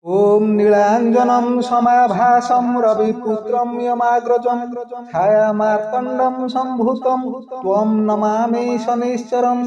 ओम नीलांजनम समाभासम रविपुत्रम यमाग्रजम छायामार्तंडम संभूतम त्वं नमामि शनिश्चरम।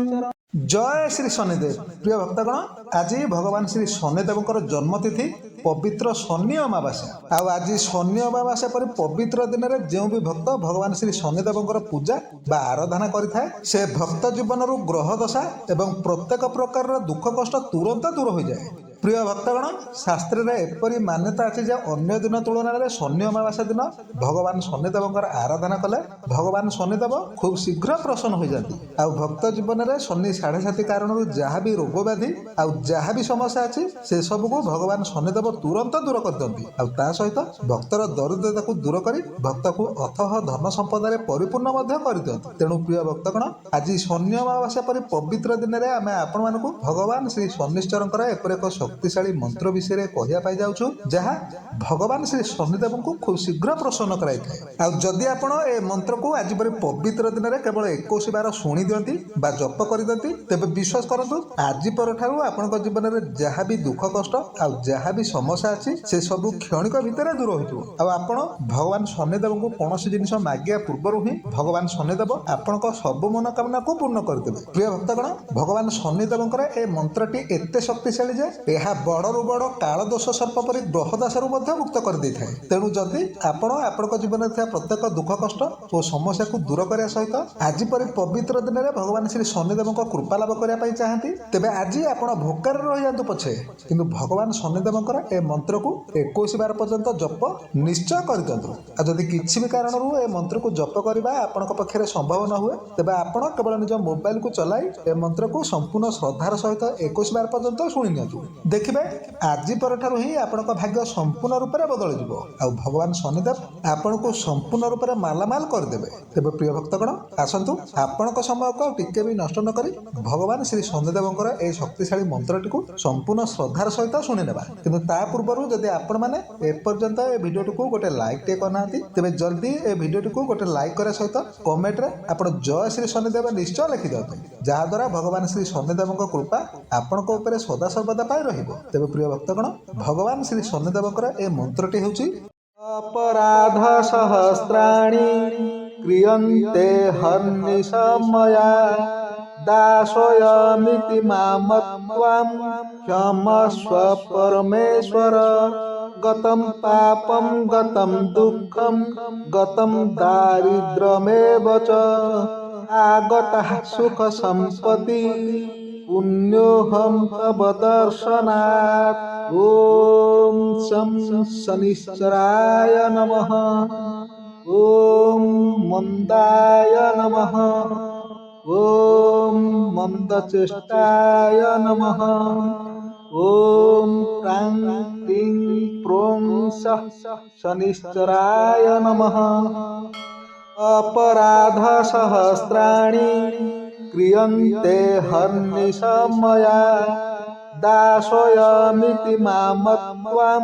जय श्री शनिदेव। प्रिय भक्तगण, आज भगवान श्री शनिदेव जन्मतिथि पवित्र शनि अमावास्या। आज शनि अमावास्या पर पवित्र दिन में जो भी भक्त भगवान श्री शनिदेव पूजा बा आराधना करिथाए से भक्त जीवन ग्रह दशा एवं प्रत्येक प्रकार दुख कष्ट तुरंत दूर हो जाए। प्रिय भक्तगण, शास्त्र में एपरी मान्यता अच्छे जे अन्य दिन तुलन में शनि अमावास्या दिन भगवान शनिदेव आराधना कले भगवान शनिदेव खूब शीघ्र प्रसन्न हो जाती। आ भक्त जीवन में शनि 7.5 कारण जहाँ भी रोग व्याधि जहाँ भी समस्या अच्छी से सब को भगवान शनिदेव तुरंत दूर कर दिखती। सहित भक्तर दरिद्रता को दूर कर भक्त को अथह धन संपदा परिपूर्ण कर दिखती। तेणु प्रिय भक्तगण, आज शनि अमावास्या पर पवित्र दिन में आम आपण भगवान श्री शनिश्चर एक शक्तिशाली मंत्र विषय कहवाई जाऊँ जहाँ भगवान श्री शनिदेव को खूब शीघ्र प्रसन्न कराई। जदि आपण ए मंत्र को आज पर पवित्र दिन में केवल 21 बार शुणी दियंती बा जप कर दियंती तेबे विश्वास करंतु आज पर ठारू आपनक जीवन में जहाँ भी दुख कष्ट आ जहाँ भी समस्या अच्छी से सब क्षणिक भितर दूर हो। आपण भगवान शनिदेव को कौन जिनिस मागिया पूर्व ही भगवान शनिदेव आपनक सब मनोकामना को पूर्ण करदेवे। प्रिय भक्तगण, भगवान शनिदेव ए मंत्रटी एते शक्तिशाली जे यह बड़रू बड़ काल दोष सर्प परि ग्रह दशारू मुक्त कर दे। तेणु जदि आपण जीवन में प्रत्येक दुख कष्ट और समस्या को दूर करने सहित आज पर पवित्र दिन में भगवान श्री शनिदेव कृपा लाभ करने चाहती तेबे आज आपण भोकार रही जातु पछे किंतु भगवान शनिदेव ए मंत्र को 21 बार पर्यंत जप निश्चय कर दियंतु। जदि किसी भी कारण ए मंत्र को जप करबा आपण पक्षे संभव न हुए तेबे आपण केवल निज मोबाइल को चलाई ए मंत्र को संपूर्ण श्रद्धार सहित 21 बार पर्यंत शुणी नियंतु। देखिए आज पर ही आपण भाग्य संपूर्ण रूप से बदल जीवो आ भगवान शनिदेव आपण को संपूर्ण रूप से मालामाल करदेवे। तेबे प्रिय भक्तगण, आसतु आपण समय को टिके भी नष्ट न करी भगवान श्री शनिदेव ए शक्तिशाली मंत्रटी को संपूर्ण श्रद्धार सहित शुणी नेबा। किंतु ता पूर्व जदि आपण माने एपर्यंत ए वीडियो को गोटे लाइक टे करना तेबे जल्दी ए वीडियो को गोटे लाइक करे सहित कमेंट रे आपण जय श्री शनिदेव निश्चय लिखि दियंतु जहा द्वारा भगवान श्री शनिदेव कृपा आपण को ऊपर सदा सर्वदा पाई रहिबो। तेबे प्रिय भक्तगण, भगवान श्री शनिदेव ए मंत्रटी हेउची अपराध सहस्राणि क्रियन्ते हर्निशमया दासोऽयमिति मामत्वां क्षमस्व परमेश्वर गतं पापं गतं दुःखं गतं दारिद्र्यमेव च आगतः सुख संपत्ति पुण्योऽहं तव दर्शनात्। ओम शं शनिश्चराय नमः। ओम मंदाय नमः। ओम मंदचेष्टाय नमः। ओम प्रां क्लीं प्रों सः शनिश्चराय नमः। अपराध सहस्राणि क्रियन्ते हर्निशमया दासोऽयमिति मामत्वां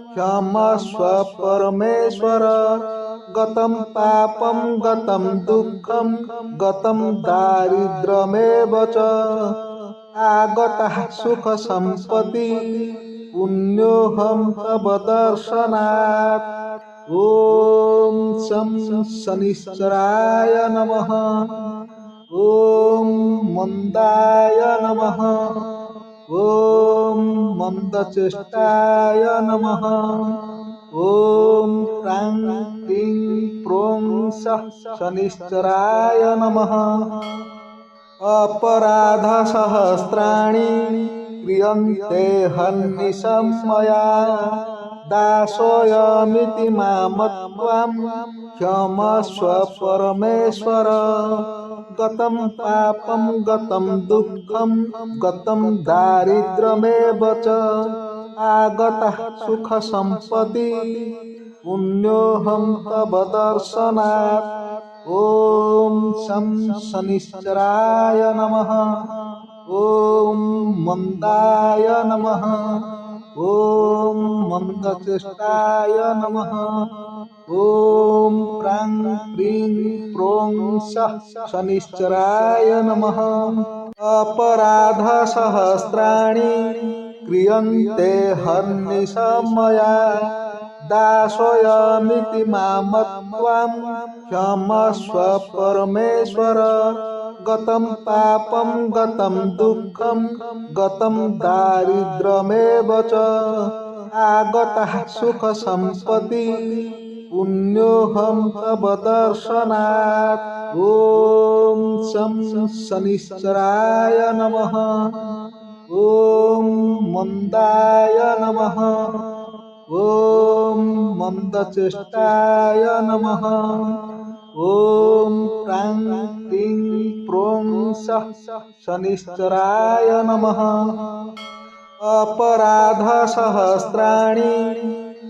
क्षमस्व परमेश्वर गतं पापं गतं दुःखं गतं दारिद्र्यमेव च आगतः सुख संपत्ति पुण्योऽहं तव दर्शनात्। ओम शं शनिश्चराय नमः। ओम मंदाय नमः। ओम मंदचेष्टाय नमः। ओम प्रां क्लीं प्रों सः शनिश्चराय नमः। अपराध सहस्राणि क्रियन्ते हर्निशमया दासोऽयमिति मामत्वां क्षमस्व परमेश्वर गतं पापं गतं दुःखं गतं दारिद्र्यमेव च आगतः सुख संपत्ति पुण्योऽहं तव दर्शनात्। ओम शं शनिश्चराय नमः। ओम मंदाय नमः। ओम मंदचेष्टाय नमः। ओम प्रां क्लीं प्रों सः शनिश्चराय नमः। अपराध सहस्राणि क्रियन्ते हर्निशं मया दासोऽयमिति मामत्वां क्षमस्व परमेश्वर गतं पापं गतं दुःखं गतं दारिद्र्यमेव च आगतः सुखसम्पत्ति पुण्योऽहं तव दर्शनात्। ॐ शं शनिश्चराय नमः। ॐ मन्दाय नमः। ॐ मन्दचेष्टाय नमः। ॐ प्रां क्लीं प्रों सः शनिश्चराय नमः। अपराधसहस्राणि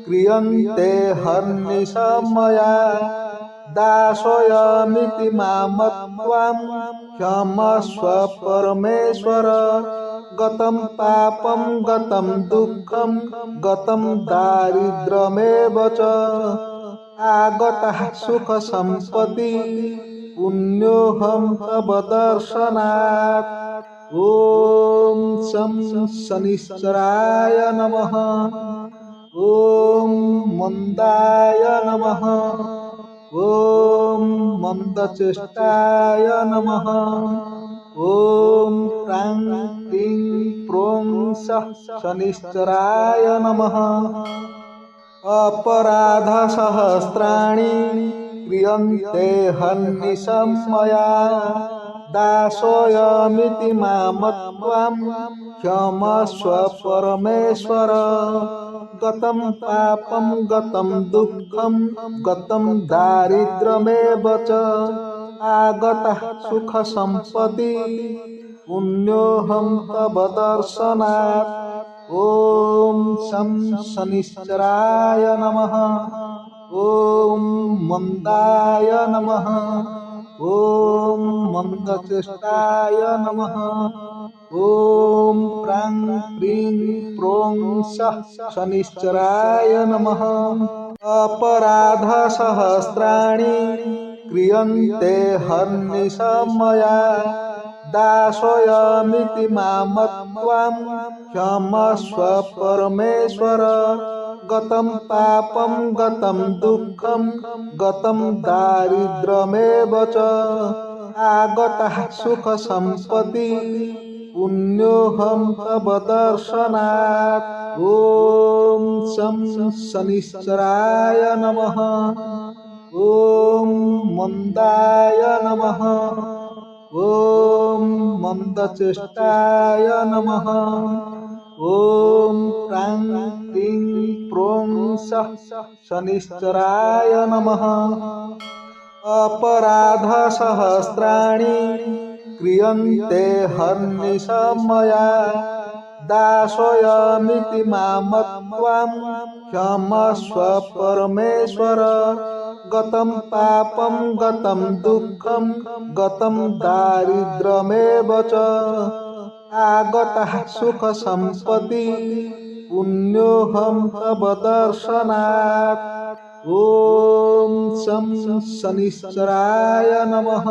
क्रियन्ते हर्निशं मया दासोऽयमिति मामत्वां क्षमस्व परमेश्वर गतं पापं गतं दुःखं गतं दारिद्र्यमेव च आगतः सुखसम्पत्ति पुण्योऽहं तव दर्शनात्। ॐ शं शनिश्चराय नमः। ॐ मन्दाय नमः। ॐ मन्दचेष्टाय नमः। ॐ प्रां क्लीं प्रों सः शनिश्चराय नमः। अपराधसहस्राणि क्रियन्ते हर्निशं मया दासोऽयमिति मामत्वां क्षमस्व परमेश्वर गतं पापं गतं दुःखं गतं दारिद्र्यमेव च आगतः सुखसम्पत्ति पुण्योऽहं तव दर्शनात्। ॐ शं शनिश्चराय नमः। ॐ मन्दाय नमः। ॐ मन्दचेष्टाय नमः। ॐ प्रां क्लीं प्रों सः शनिश्चराय नमः। अपराधसहस्राणि क्रियन्ते हर्निशं मया दासोऽयमिति मामत्वां क्षमस्व परमेश्वर गतं पापं गतं दुःखं गतं दारिद्र्यमेव च आगतः सुखसम्पत्ति पुण्योऽहं तव दर्शनात्। ॐ शं शनिश्चराय नमः। ॐ मन्दाय नमः। ॐ मन्दचेष्टाय नमः। ॐ प्रां क्लीं प्रों सः शनिश्चराय नमः। अपराधसहस्राणि क्रियन्ते हर्निशं मया दासोऽयमिति मामत्वां क्षमस्व परमेश्वर गतं पापं गतं दुःखं गतं दारिद्र्यमेव च आगतः सुखसम्पत्ति पुण्योऽहं तव दर्शनात्। ॐ शं शनिश्चराय नमः।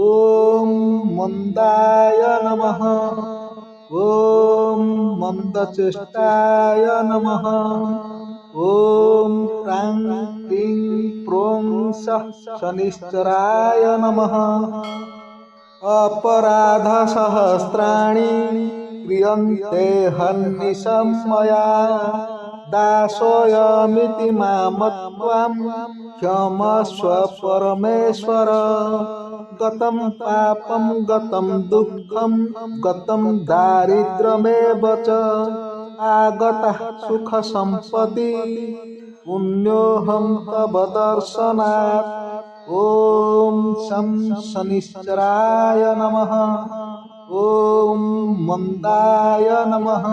ॐ मन्दाय नमः। ॐ मन्दचेष्टाय नमः। ॐ प्रां क्लीं प्रों सः शनिश्चराय नमः। अपराधसहस्राणि क्रियन्ते हर्निशं मया दासोऽयमिति मामत्वां क्षमस्व परमेश्वर गतं पापं गतं दुःखं गतं दारिद्र्यमेव च आगतः सुखसम्पत्ति पुण्योऽहं तव दर्शनात्। ॐ शं शनिश्चराय नमः। ॐ मन्दाय नमः।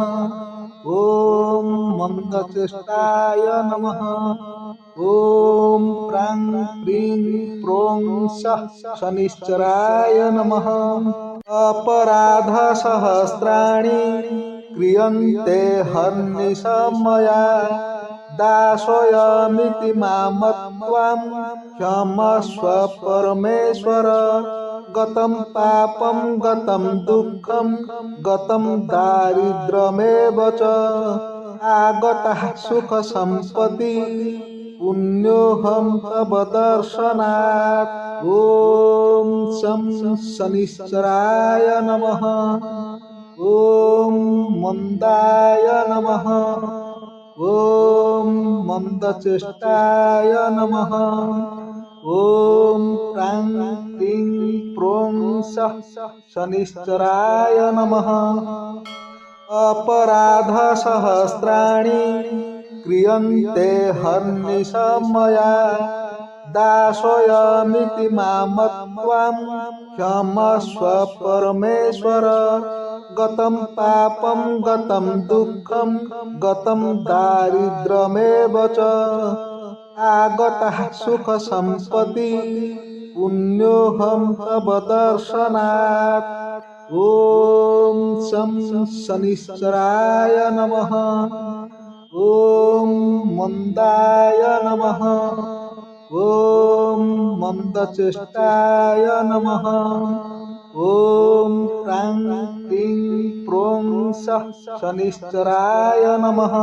ॐ मन्दचेष्टाय नमः। ॐ प्रां क्लीं प्रों सः शनिश्चराय नमः। अपराधसहस्राणि क्रियन्ते हर्निशं मया दासोऽयमिति मामत्वां क्षमस्व परमेश्वर गतं पापं गतं दुःखं गतं दारिद्र्यमेव च आगतः सुखसम्पदि पुण्योऽहं तव दर्शनात्। ॐ शं शनिश्चराय नमः। ॐ मन्दाय नमः। ॐ मन्दचेष्टाय नमः। ॐ प्रां क्लीं प्रों सः शनिश्चराय नमः। अपराधसहस्राणि क्रियन्ते हर्निशं मया दासोऽयमिति मामत्वां क्षमस्व परमेश्वर। गतं पापं गतं दुःखं गतं दारिद्र्यमेव च आगतः सुखसम्पदि पुण्योऽहं तव दर्शनात्। ॐ शं शनिश्चराय नमः। ॐ मन्दाय नमः। ॐ मन्दचेष्टाय नमः। ॐ प्रां क्लीं प्रों सः शनिश्चराय नमः।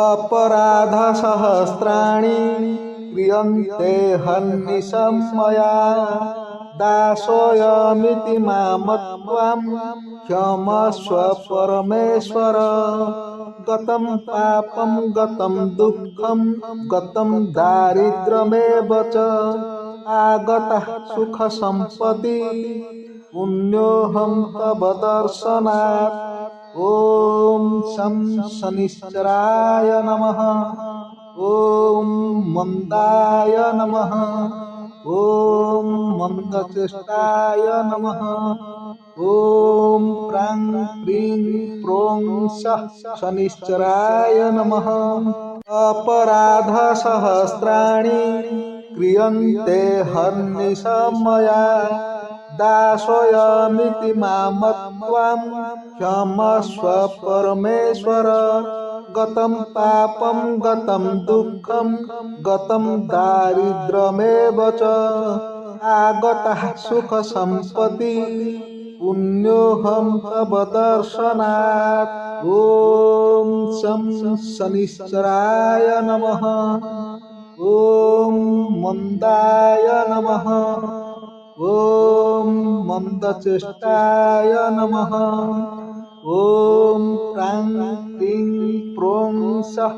अपराधसहस्राणि क्रियन्ते हर्निशं मया दासोऽयमिति मामत्वां क्षमस्व परमेश्वर। गतं पापं गतं दुःखं गतं दारिद्र्यमेव च आगतः सुखसम्पदि पुण्योऽहं तव दर्शनात्। ॐ शं शनिश्चराय नमः। ॐ मन्दाय नमः। ॐ मन्दचेष्टाय नमः। ॐ प्रां क्लीं प्रों सः शनिश्चराय नमः। अपराधसहस्राणि क्रियन्ते हर्निशं मया दासोऽयमिति मामत्वां क्षमस्व परमेश्वर। गतं पापं गतं दुःखं गतं दारिद्र्यमेव च आगतः सुखसम्पदि पुण्योऽहं तव दर्शनात्। ॐ शं शनिश्चराय नमः। ॐ मन्दाय नमः। ॐ मन्दचेष्टाय नमः। ॐ प्रां क्लीं प्रों सः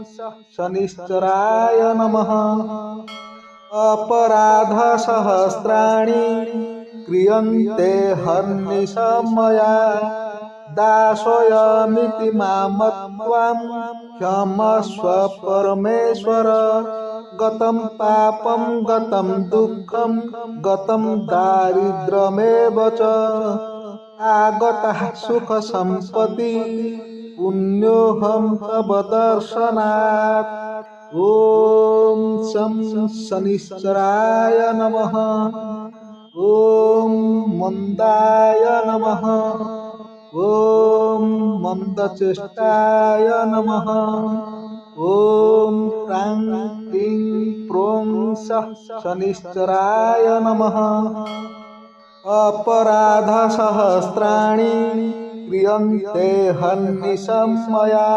शनिश्चराय नमः। अपराधसहस्राणि क्रियन्ते हर्निशं मया दासोऽयमिति मामत्वां क्षमस्व परमेश्वर। गतं पापं गतं दुःखं गतं दारिद्र्यमेव च आगतः सुखसम्पदि पुण्योऽहं तव दर्शनात्। ॐ शं शनिश्चराय नमः। ॐ मन्दाय नमः। ॐ मन्दचेष्टाय नमः। ॐ प्रां क्लीं प्रों सः शनिश्चराय नमः। अपराधसहस्राणि क्रियन्ते हर्निशं मया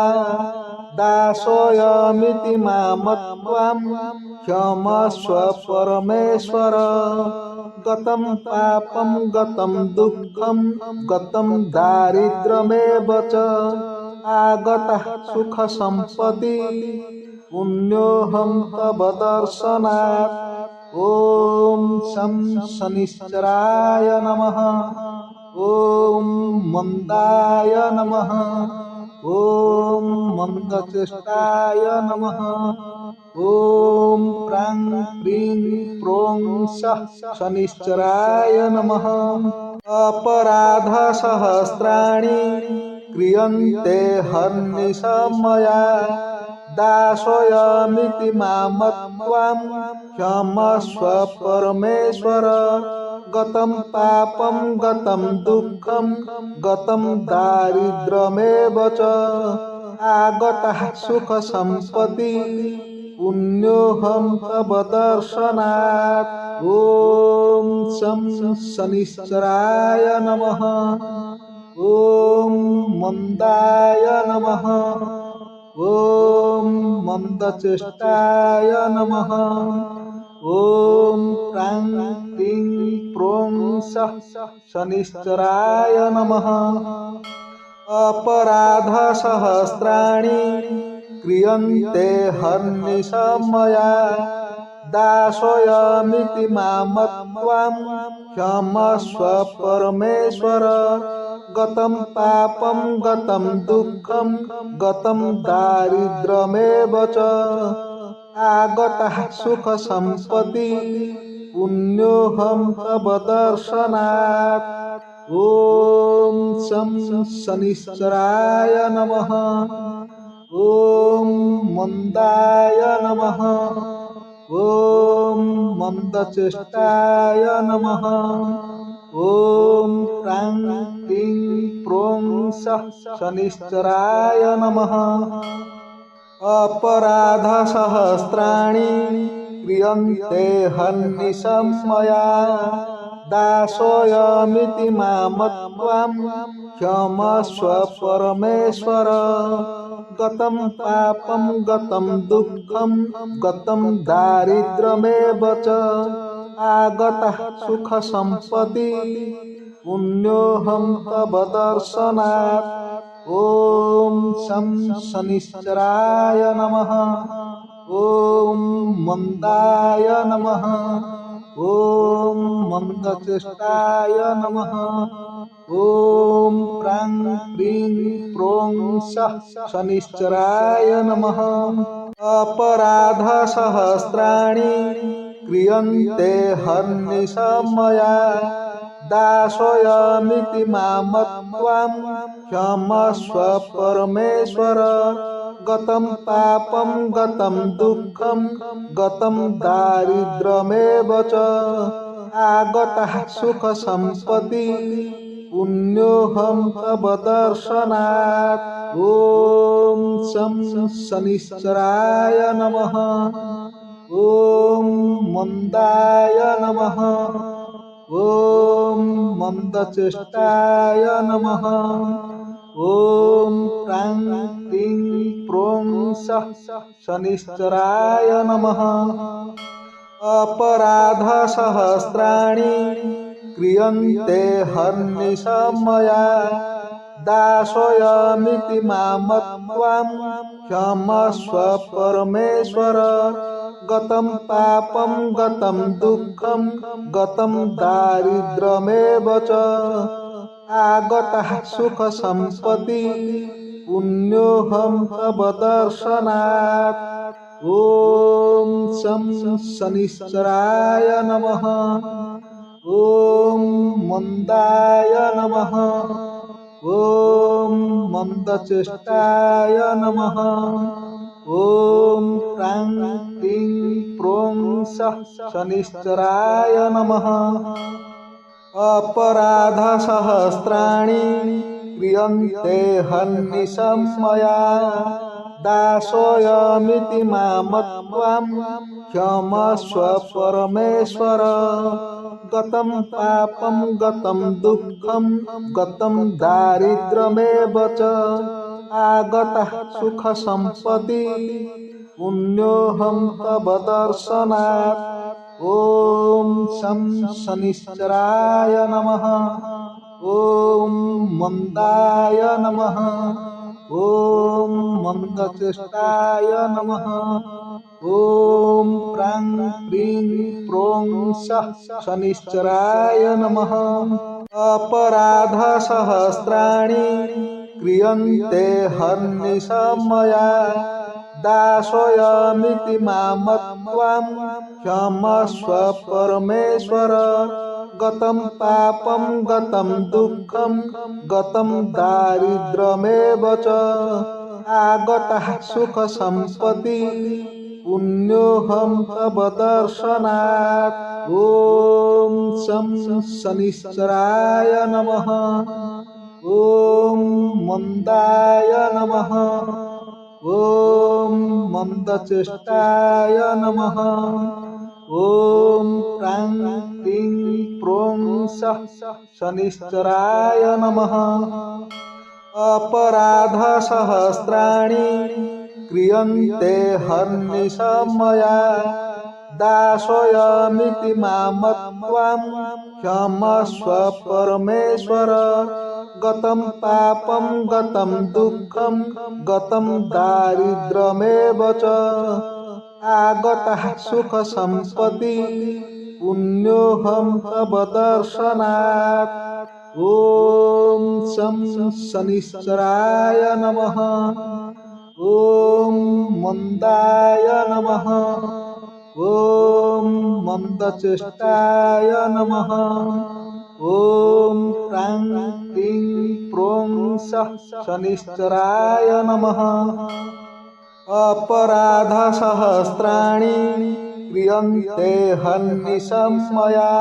दासोऽयमिति मामत्वां क्षमस्व परमेश्वर। गतं पापं गतं दुःखं गतं दारिद्र्यमेव च आगतः सुखसम्पदि पुण्योऽहं तव दर्शनात्। ॐ शं शनिश्चराय नमः। ॐ मन्दाय नमः। ॐ मन्दचेष्टाय नमः। ॐ प्रां क्लीं प्रों सः शनिश्चराय नमः। अपराधसहस्राणि क्रियन्ते हर्निशं मया दासोऽयमिति मामत्वां क्षमस्व परमेश्वर। गतं पापं गतं दुःखं गतं दारिद्र्यमेव च आगतः सुखसम्पदि पुण्योऽहं तव दर्शनात्। ॐ शं शनिश्चराय नमः। ॐ मन्दाय नमः। ॐ मन्दचेष्टाय नमः। ॐ प्रां क्लीं प्रों सः शनिश्चराय नमः। अपराधसहस्राणि क्रियन्ते हर्निशं मया, दासोऽयमिति मामत्वां क्षमस्व परमेश्वर। गतं पापं गतं दुःखं गतं दारिद्र्यमेव च, आगतः सुखसम्पदि पुण्योऽहं तव दर्शनात्। ॐ शं शनिश्चराय नमः। ॐ मन्दाय नमः। ॐ मन्दचेष्टाय नमः। ॐ प्रां क्लीं प्रों सः शनिश्चराय नमः। अपराधसहस्राणि क्रियन्ते हर्निशं मया, दासोऽयमिति मामत्वां क्षमस्व परमेश्वर। गतं पापं गतं दुःखं गतं दारिद्र्यमेव च, आगतः सुखसम्पदि पुण्योऽहं तव दर्शनात्। ॐ शं शनिश्चराय नमः। ॐ मन्दाय नमः। ॐ मन्दचेष्टाय नमः। ॐ प्रां क्लीं प्रों सः शनिश्चराय नमः। अपराधसहस्राणि क्रियन्ते हर्निशं मया, दासोऽयमिति मामत्वां क्षमस्व परमेश्वर। गतं पापं गतं दुःखं गतं दारिद्र्यमेव च, आगतः सुखसम्पदि पुण्योऽहं तव दर्शनात्। ॐ शं शनिश्चराय नमः। ॐ मन्दाय नमः। ॐ मन्दचेष्टाय नमः। ॐ प्रां क्लीं प्रों सः शनिश्चराय नमः। अपराधसहस्राणि क्रियन्ते हर्निशं मया, दासोऽयमिति मामत्वां क्षमस्व परमेश्वर। गतं पापं गतं दुःखं गतं दारिद्र्यमेव च, आगतः सुखसम्पदि पुण्योऽहं तव दर्शनात्। ॐ शं शनिश्चराय नमः। ॐ मन्दाय नमः। ॐ मन्दचेष्टाय नमः। ॐ प्रां क्लीं प्रों सः शनिश्चराय नमः। अपराधसहस्राणि क्रियन्ते हर्निशं मया, दासोऽयमिति मामत्वां क्षमस्व परमेश्वर। गतं पापं गतं दुःखं गतं दारिद्र्यमेव च, आगतः सुखसम्पदि पुण्योऽहं तव दर्शनात्। ॐ शं शनिश्चराय नमः। ॐ मन्दाय नमः। ॐ मन्दचेष्टाय नमः। ॐ प्रां क्लीं प्रों सः शनिश्चराय नमः। अपराधसहस्राणि क्रियन्ते हर्निशं मया, दासोऽयमिति मामत्वां क्षमस्व परमेश्वर। गतं पापं गतं दुःखं गतं दारिद्र्यमेव च, आगतः सुखसम्पदि पुण्योऽहं तव दर्शनात्। ॐ शं शनिश्चराय नमः। ॐ मन्दाय नमः। ॐ मन्दचेष्टाय नमः। ॐ प्रां क्लीं प्रों सः शनिश्चराय नमः। अपराधसहस्राणि क्रियन्ते हर्निशं मया दासोऽयमिति मामत्वां क्षमस्व परमेश्वर। गतं पापं गतं दुःखं गतं दारिद्र्यमेव च आगतः सुखसम्पत्ति पुण्योऽहं तव दर्शनात्। ॐ शं शनिश्चराय नमः। ॐ मन्दाय नमः। ॐ मन्दचेष्टाय नमः। ॐ प्रां क्लीं प्रों सः शनिश्चराय नमः। अपराधसहस्राणि क्रियन्ते हर्निशं मया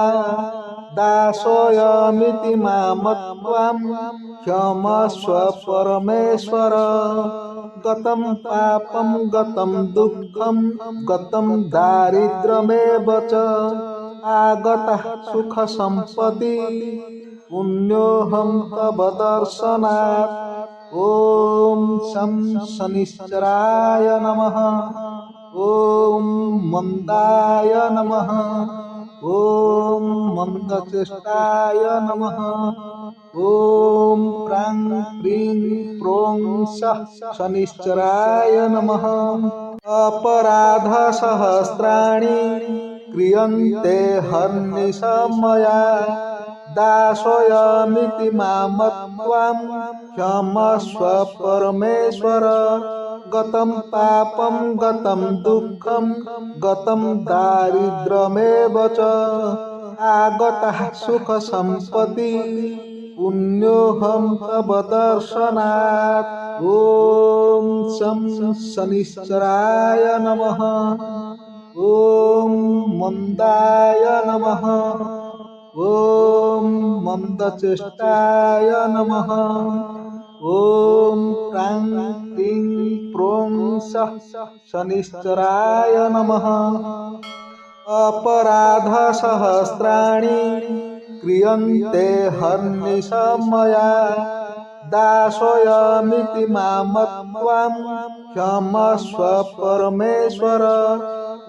दासोऽयमिति मामत्वां क्षमस्व परमेश्वर। गतं पापं गतं दुःखं गतं दारिद्र्यमेव च आगतः सुखसम्पत्ति पुण्योऽहं तव दर्शनात्। ॐ शं शनिश्चराय नमः। ॐ मन्दाय नमः। ॐ मन्दचेष्टाय नमः। ॐ प्रां क्लीं प्रों सः शनिश्चराय नमः। अपराधसहस्राणि क्रियन्ते हर्निशं मया दासोऽयमिति मामत्वां क्षमस्व परमेश्वर। गतं पापं गतं दुःखं गतं दारिद्र्यमेव च आगतः सुखसम्पत्ति पुण्योऽहं तव दर्शनात्। ॐ शं शनिश्चराय नमः। ॐ मन्दाय नमः। ॐ मन्दचेष्टाय नमः। ॐ प्रां क्लीं प्रों सः शनिश्चराय नमः। अपराधसहस्राणि क्रियन्ते हर्निशं मया दासोऽयमिति मामत्वां क्षमस्व परमेश्वर।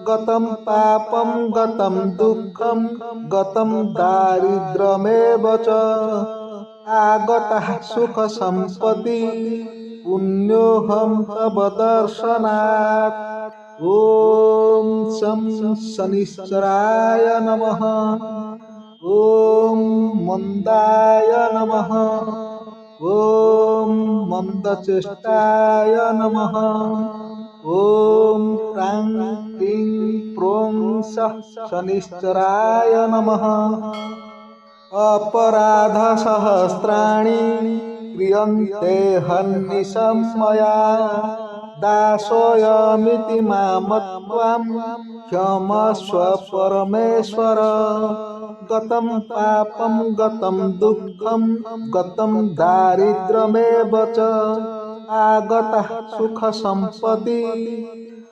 गतं पापं गतं दुःखं गतं दारिद्र्यमेव च आगतः सुखसम्पत्ति पुण्योऽहं तव दर्शनात्। ॐ शं शनिश्चराय नमः। ॐ मन्दाय नमः। ॐ मन्दचेष्टाय नमः। ॐ प्रां क्लीं प्रों सः शनिश्चराय नमः। अपराधसहस्राणि क्रियन्ते हर्निशं मया दासोऽयमिति मामत्वां क्षमस्व परमेश्वर। गतं पापं गतं दुःखं गतं दारिद्र्यमेव च आगतः सुखसम्पत्ति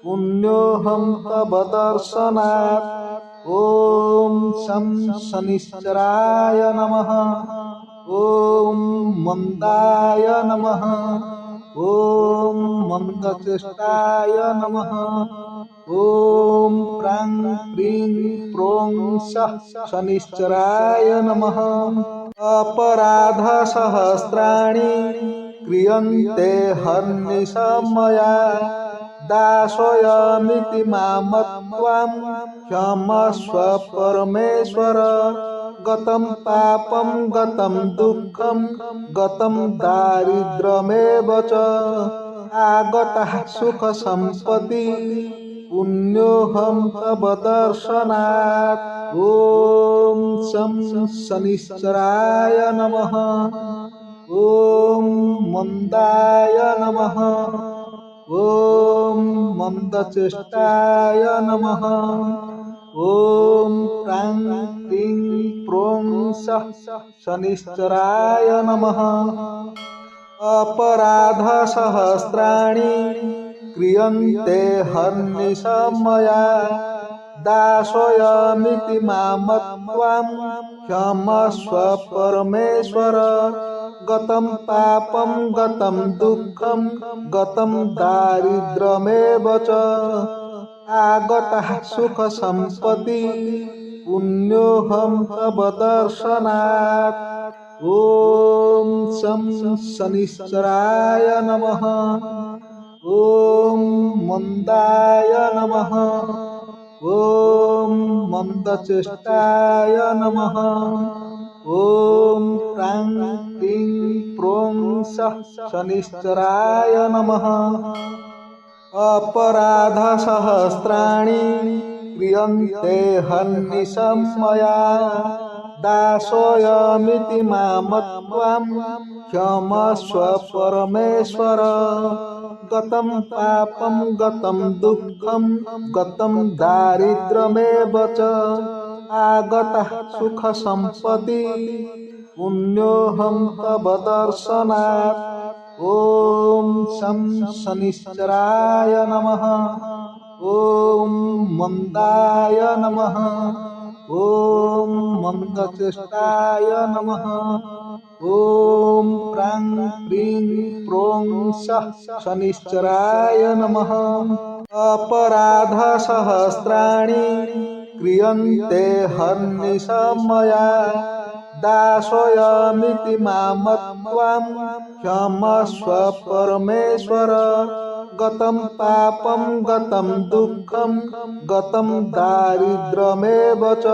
पुण्योऽहं तव दर्शनात्। ॐ शं शनिश्चराय नमः। ॐ मन्दाय नमः। ॐ मन्दचेष्टाय नमः। ॐ प्रां क्लीं प्रों सः शनिश्चराय नमः। अपराधसहस्राणि क्रियन्ते हर्निशं मया दासोऽयमिति मामत्वां क्षमस्व परमेश्वर। गतं पापं गतं दुःखं गतं दारिद्र्यमेव च आगतः सुखसम्पत्ति पुण्योऽहं तव दर्शनात्। ॐ शं शनिश्चराय नमः। ॐ मन्दाय नमः। ॐ मन्दचेष्टाय नमः। ॐ प्रां क्लीं प्रों सः शनिश्चराय नमः। अपराधसहस्राणि क्रियन्ते हर्निशमया दासोऽयमिति मामत्वां क्षमस्व परमेश्वर गतं पापं गतं दुःखं गतं दारिद्र्यमेव च आगतः सुखसम्पदि पुण्योऽहं तव दर्शनात्। ॐ शं शनिश्चराय नमः। ॐ मन्दाय नमः। ॐ मन्दचेष्टाय नमः। ॐ प्रां क्लीं प्रों सः शनिश्चराय नमः। अपराधसहस्राणि क्रियन्ते हर्निशं मया दासोऽयमिति मामत्वां क्षमस्व परमेश्वर गतं पापं गतं दुःखं गतं दारिद्र्यमेव च आगतः सुखसम्पदि पुण्योऽहं तव दर्शनात्। ॐ शं शनिश्चराय नमः। ॐ मन्दाय नमः। ॐ मन्दचेष्टाय नमः। ॐ प्रां क्लीं प्रों सः शनिश्चराय नमः। अपराधसहस्राणि क्रियन्ते हर्निशं मया दासोऽयमिति मामत्वां क्षमस्व परमेश्वर गतं पापं गतं दुःखं गतं दारिद्र्यमेव च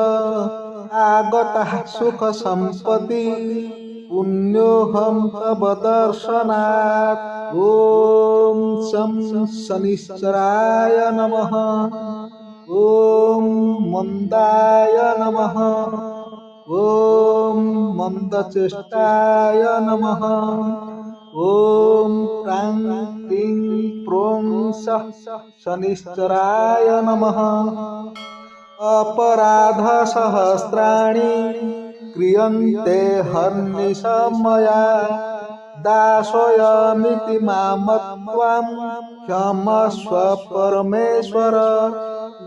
आगतः सुखसम्पदि पुण्योऽहं तव दर्शनात्। ॐ शं शनिश्चराय नमः। ॐ मन्दाय नमः। ॐ मन्दचेष्टाय नमः। ॐ प्रां क्लीं प्रों सः शनिश्चराय नमः। अपराधसहस्राणि क्रियन्ते हर्निशं मया दासोऽयमिति मामत्वां क्षमस्व परमेश्वर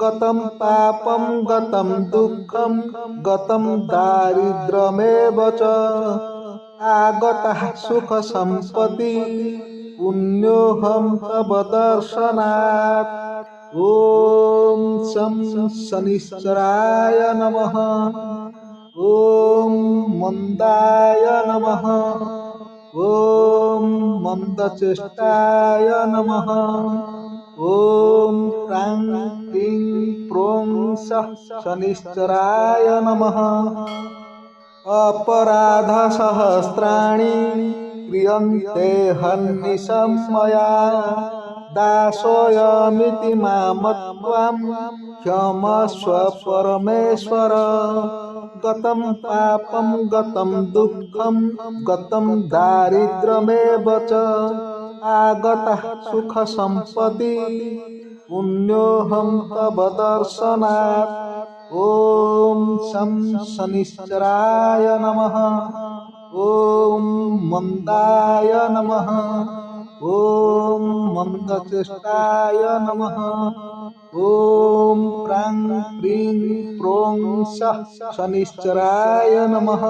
गतं पापं गतं दुःखं गतं दारिद्र्यमेव च आगतः सुखसम्पदि पुण्योऽहं तव दर्शनात्। ॐ शं शनिश्चराय नमः। ॐ मन्दाय नमः। ॐ मन्दचेष्टाय नमः। ॐ प्रां क्लीं प्रों सः शनिश्चराय नमः। अपराधसहस्राणि क्रियन्ते हर्निशं मया दासोऽयमिति मामत्वां क्षमस्व परमेश्वर गतं पापं गतं दुःखं गतं दारिद्र्यमेव च आगतः सुखसम्पदि पुण्योऽहं तव दर्शनात्। ॐ शं शनिश्चराय नमः। ॐ मन्दाय नमः। ॐ मन्दचेष्टाय नमः। ॐ प्रां क्लीं प्रों सः शनिश्चराय नमः।